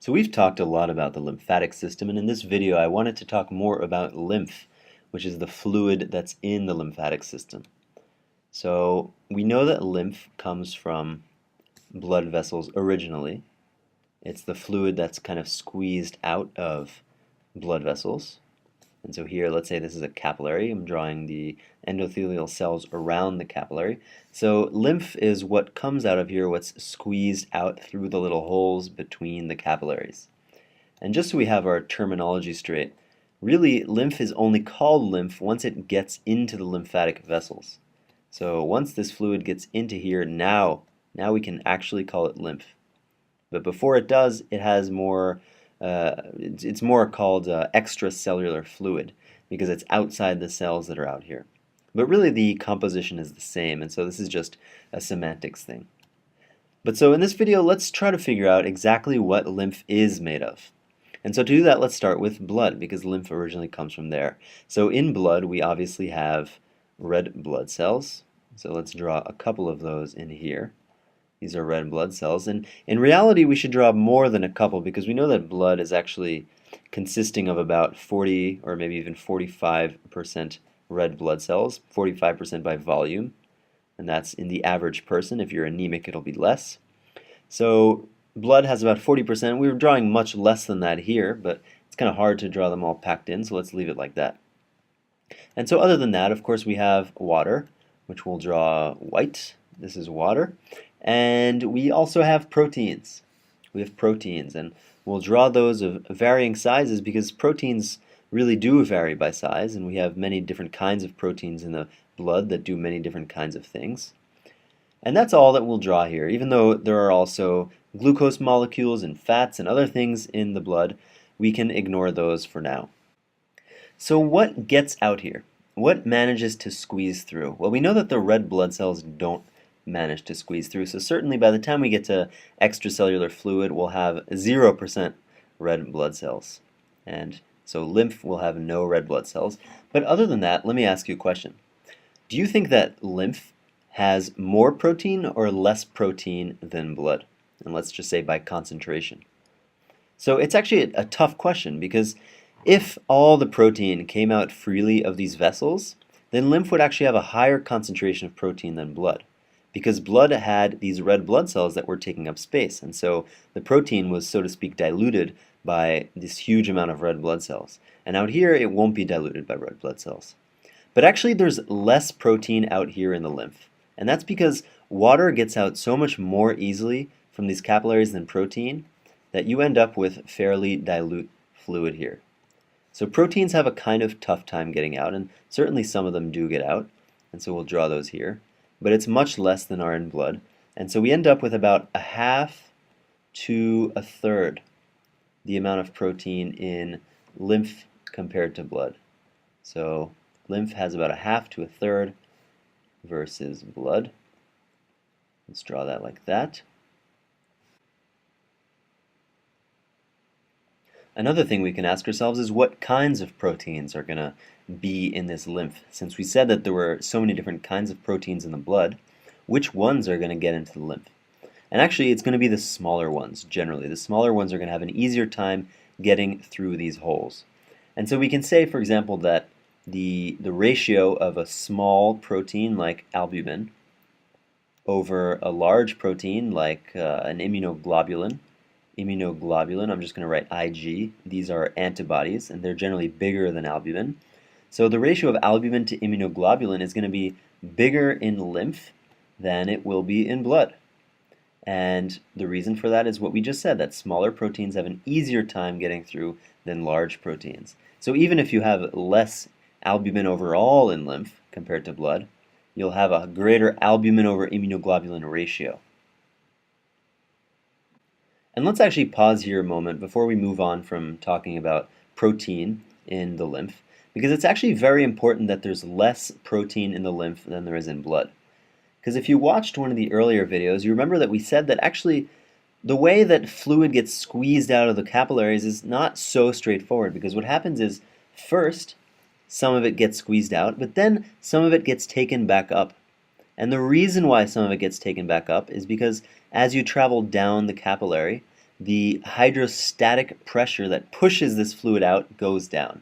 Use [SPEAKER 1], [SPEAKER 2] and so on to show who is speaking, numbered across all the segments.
[SPEAKER 1] So we've talked a lot about the lymphatic system, and in this video I wanted to talk more about lymph, which is the fluid that's in the lymphatic system. So we know that lymph comes from blood vessels originally. It's the fluid that's kind of squeezed out of blood vessels. And so here, let's say this is a capillary. I'm drawing the endothelial cells around the capillary. So lymph is what comes out of here, what's squeezed out through the little holes between the capillaries. And just so we have our terminology straight, really lymph is only called lymph once it gets into the lymphatic vessels. So once this fluid gets into here, now we can actually call it lymph. But before it does, it has more it's more called extracellular fluid because it's outside the cells that are out here. But really the composition is the same, and so this is just a semantics thing. But so in this video, let's try to figure out exactly what lymph is made of. And so to do that, let's start with blood, because lymph originally comes from there. So in blood, we obviously have red blood cells. So let's draw a couple of those in here. These are red blood cells, and in reality we should draw more than a couple because we know that blood is actually consisting of about 40 or maybe even 45% red blood cells, 45% by volume, and that's in the average person. If you're anemic, it'll be less. So blood has about 40%. We were drawing much less than that here, but it's kind of hard to draw them all packed in, so let's leave it like that. And so other than that, of course, we have water, which we'll draw white. This is water. And we also have proteins. We have proteins, and we'll draw those of varying sizes because proteins really do vary by size, and we have many different kinds of proteins in the blood that do many different kinds of things. And that's all that we'll draw here, even though there are also glucose molecules and fats and other things in the blood. We can ignore those for now. So what gets out here? What manages to squeeze through? Well, we know that the red blood cells don't manage to squeeze through. So certainly by the time we get to extracellular fluid, we'll have 0% red blood cells. And so lymph will have no red blood cells. But other than that, let me ask you a question. Do you think that lymph has more protein or less protein than blood? And let's just say by concentration. So it's actually a tough question because if all the protein came out freely of these vessels, then lymph would actually have a higher concentration of protein than blood, because blood had these red blood cells that were taking up space, and so the protein was, so to speak, diluted by this huge amount of red blood cells. And out here, it won't be diluted by red blood cells. But actually, there's less protein out here in the lymph, and that's because water gets out so much more easily from these capillaries than protein that you end up with fairly dilute fluid here. So proteins have a kind of tough time getting out, and certainly some of them do get out, and so we'll draw those here. But it's much less than are in blood. And so we end up with about a half to a third the amount of protein in lymph compared to blood. So lymph has about a half to a third versus blood. Let's draw that like that. Another thing we can ask ourselves is what kinds of proteins are going to be in this lymph. Since we said that there were so many different kinds of proteins in the blood, which ones are going to get into the lymph? And actually, it's going to be the smaller ones, generally. The smaller ones are going to have an easier time getting through these holes. And so we can say, for example, that the ratio of a small protein like albumin over a large protein like an immunoglobulin, I'm just going to write Ig. These are antibodies, and they're generally bigger than albumin. So the ratio of albumin to immunoglobulin is going to be bigger in lymph than it will be in blood. And the reason for that is what we just said, that smaller proteins have an easier time getting through than large proteins. So even if you have less albumin overall in lymph compared to blood, you'll have a greater albumin over immunoglobulin ratio. And let's actually pause here a moment before we move on from talking about protein in the lymph, because it's actually very important that there's less protein in the lymph than there is in blood. Because if you watched one of the earlier videos, you remember that we said that actually the way that fluid gets squeezed out of the capillaries is not so straightforward, because what happens is first some of it gets squeezed out, but then some of it gets taken back up. And the reason why some of it gets taken back up is because as you travel down the capillary, the hydrostatic pressure that pushes this fluid out goes down.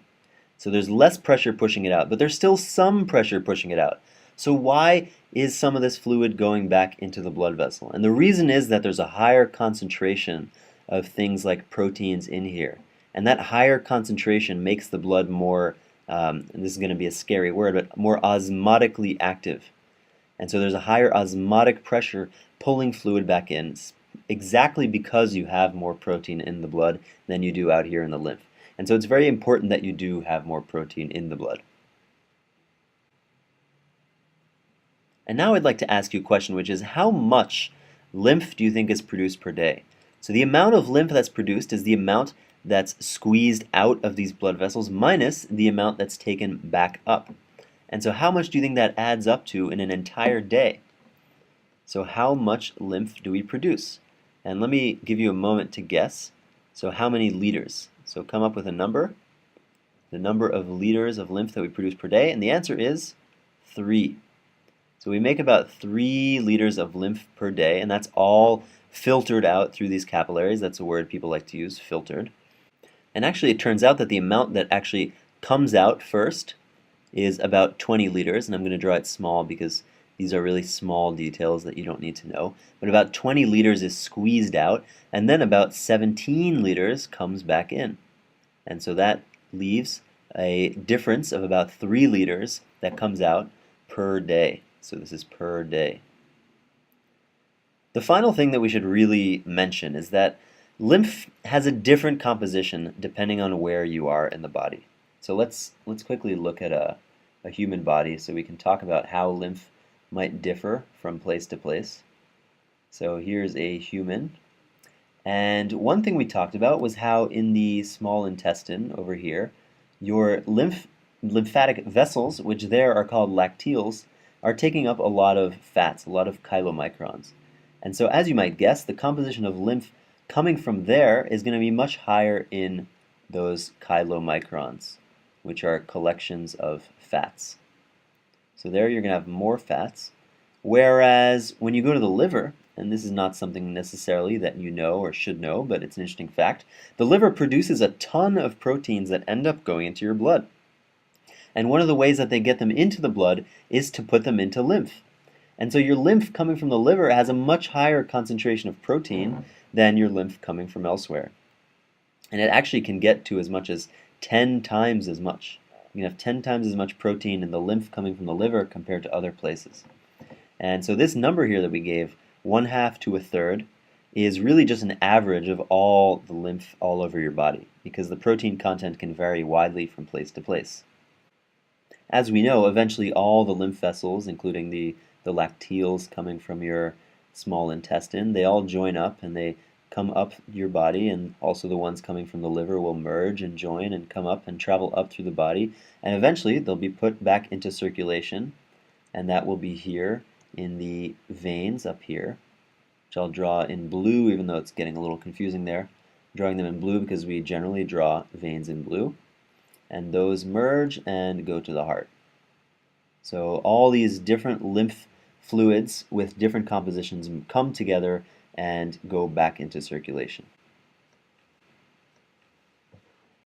[SPEAKER 1] So there's less pressure pushing it out, but there's still some pressure pushing it out. So why is some of this fluid going back into the blood vessel? And the reason is that there's a higher concentration of things like proteins in here. And that higher concentration makes the blood more, and this is going to be a scary word, but more osmotically active. And so there's a higher osmotic pressure pulling fluid back in, exactly because you have more protein in the blood than you do out here in the lymph. And so it's very important that you do have more protein in the blood. And now I'd like to ask you a question, which is how much lymph do you think is produced per day? So the amount of lymph that's produced is the amount that's squeezed out of these blood vessels minus the amount that's taken back up. And so how much do you think that adds up to in an entire day? So how much lymph do we produce? And let me give you a moment to guess. So how many liters? So come up with a number, the number of liters of lymph that we produce per day, and the answer is 3. So we make about 3 liters of lymph per day, and that's all filtered out through these capillaries. That's a word people like to use, filtered. And actually it turns out that the amount that actually comes out first is about 20 liters, and I'm going to draw it small because these are really small details that you don't need to know. But about 20 liters is squeezed out, and then about 17 liters comes back in. And so that leaves a difference of about 3 liters that comes out per day. So this is per day. The final thing that we should really mention is that lymph has a different composition depending on where you are in the body. So let's quickly look at a human body so we can talk about how lymph might differ from place to place. So here's a human. And one thing we talked about was how in the small intestine over here, your lymphatic vessels, which there are called lacteals, are taking up a lot of fats, a lot of chylomicrons. And so as you might guess, the composition of lymph coming from there is going to be much higher in those chylomicrons, which are collections of fats. So there you're going to have more fats, whereas when you go to the liver, and this is not something necessarily that you know or should know, but it's an interesting fact, the liver produces a ton of proteins that end up going into your blood. And one of the ways that they get them into the blood is to put them into lymph. And so your lymph coming from the liver has a much higher concentration of protein than your lymph coming from elsewhere. And it actually can get to as much as 10 times as much. You can have 10 times as much protein in the lymph coming from the liver compared to other places. And so this number here that we gave, 1/2 to 1/3, is really just an average of all the lymph all over your body, because the protein content can vary widely from place to place. As we know, eventually all the lymph vessels, including the lacteals coming from your small intestine, they all join up and they come up your body, and also the ones coming from the liver will merge and join and come up and travel up through the body, and eventually they'll be put back into circulation, and that will be here in the veins up here, which I'll draw in blue, even though it's getting a little confusing there. I'm drawing them in blue because we generally draw veins in blue, and those merge and go to the heart. So all these different lymph fluids with different compositions come together and go back into circulation.